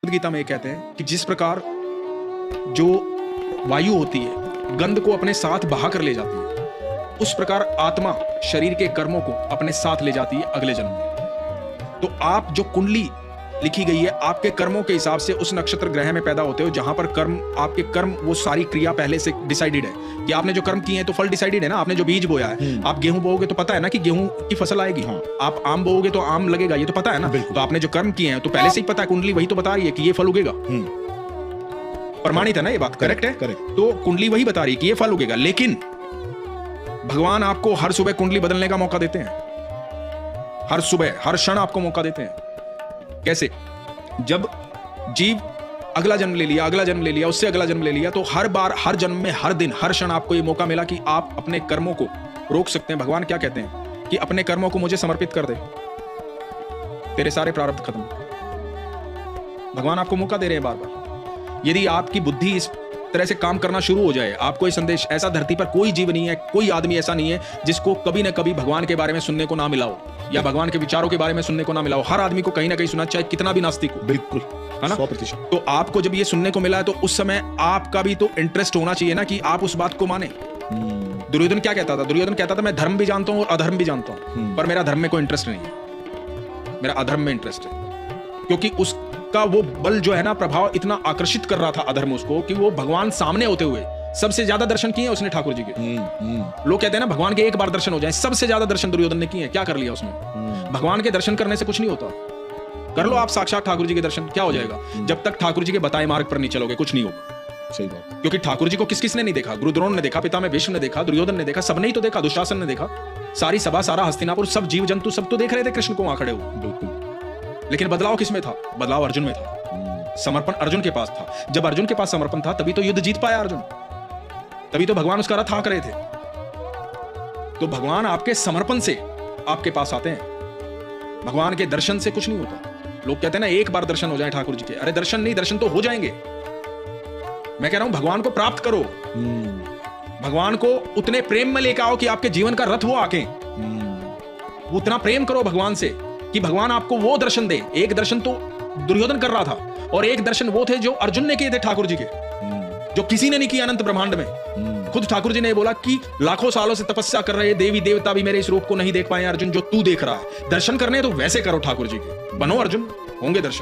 गीता में ये कहते हैं कि जिस प्रकार जो वायु होती है गंध को अपने साथ बहा कर ले जाती है, उस प्रकार आत्मा शरीर के कर्मों को अपने साथ ले जाती है अगले जन्म में। तो आप जो कुंडली लिखी गई है आपके कर्मों के हिसाब से उस नक्षत्र ग्रह में पैदा होते हो जहां पर कर्म आपके कर्म वो सारी क्रिया पहले से डिसाइडेड है कि आपने जो कर्म किए हैं तो फल डिसाइडेड है ना। आपने जो बीज बोया है, आप गेहूं बोओगे तो पता है ना कि गेहूं की फसल आएगी। आप आम बोओगे तो आम लगेगा, ये तो पता है ना। तो आपने जो कर्म किए हैं तो पहले से ही पता है, कुंडली वही तो बता रही है कि ये फल उगेगा। प्रमाणित है ना ये बात, करेक्ट है। तो कुंडली वही बता रही है कि ये फल उगेगा, लेकिन भगवान आपको हर सुबह कुंडली बदलने का मौका देते हैं। हर सुबह हर क्षण आपको मौका देते हैं। कैसे? जब जीव अगला जन्म ले लिया, अगला जन्म ले लिया, उससे अगला जन्म ले लिया, तो हर बार हर जन्म में हर दिन हर क्षण आपको ये मौका मिला कि आप अपने कर्मों को रोक सकते हैं। भगवान क्या कहते हैं कि अपने कर्मों को मुझे समर्पित कर दे, तेरे सारे प्रारब्ध खत्म। भगवान आपको मौका दे रहे हैं बार बार। यदि आपकी बुद्धि इस तरह से काम करना शुरू हो जाए, आपको ये संदेश, ऐसा धरती पर कोई जीव नहीं है, कोई आदमी ऐसा नहीं है जिसको कभी ना कभी भगवान के बारे में सुनने को ना मिला हो या भगवान के विचारों के बारे में सुनने को ना मिला हो। हर आदमी को कहीं ना कहीं सुना, चाहे कितना भी नास्तिक हो। बिल्कुल, है ना? 100%। तो आपको जब ये सुनने को मिला है तो उस समय आपका भी तो इंटरेस्ट होना चाहिए ना कि आप उस बात को माने। दुर्योधन क्या कहता था? दुर्योधन कहता था मैं धर्म भी जानता हूं और अधर्म भी जानता हूं, पर मेरा धर्म में कोई इंटरेस्ट नहीं है, मेरा अधर्म में इंटरेस्ट है। क्योंकि उसका वो बल जो है ना, प्रभाव इतना आकर्षित कर रहा था अधर्म उसको कि वो भगवान सामने होते हुए सबसे ज्यादा दर्शन किए उसने ठाकुर जी के। लोग कहते हैं ना भगवान के एक बार दर्शन हो जाए, सबसे ज्यादा दर्शन दुर्योधन ने किए हैं। क्या कर लिया उसने? भगवान के दर्शन करने से कुछ नहीं होता। कर लो आप साक्षात ठाकुर जी के दर्शन, क्या हो जाएगा? जब तक ठाकुर जी के बताए मार्ग पर नहीं चलोगे कुछ नहीं होगा। सही बात। क्योंकि ठाकुर जी को किस किसने नहीं देखा? गुरु द्रोण ने देखा, पिता में भीष्म ने देखा, दुर्योधन ने देखा, सबने ही तो देखा, दुशासन ने देखा, सारी सभा, सारा हस्तिनापुर, सब जीव जंतु सब तो देख रहे थे कृष्ण को वहां खड़े हुए। बिल्कुल। लेकिन बदलाव किसमें था? बदलाव अर्जुन में था। समर्पण अर्जुन के पास था। जब अर्जुन के पास समर्पण था तभी तो युद्ध जीत पाया अर्जुन, तभी तो भगवान उसका रथ हाँक रहे थे। तो भगवान आपके समर्पण से आपके पास आते हैं, भगवान के दर्शन से कुछ नहीं होता। लोग कहते हैं ना एक बार दर्शन हो जाए ठाकुर जी के, अरे दर्शन नहीं, दर्शन तो हो जाएंगे। मैं कह रहा हूं भगवान को प्राप्त करो, भगवान को उतने प्रेम में लेकर आओ कि आपके जीवन का रथ वो आके उतना प्रेम करो भगवान से कि भगवान आपको वो दर्शन दे। एक दर्शन तो दुर्योधन कर रहा था और एक दर्शन वो थे जो अर्जुन ने किए थे ठाकुर जी के, जो किसी ने नहीं किया अनंत ब्रह्मांड में। खुद ठाकुर जी ने बोला कि लाखों सालों से तपस्या कर रहे देवी देवता भी मेरे इस रूप को नहीं देख पाए अर्जुन, जो तू देख रहा है। दर्शन करने तो वैसे करो ठाकुर जी के, बनो अर्जुन, होंगे दर्शन।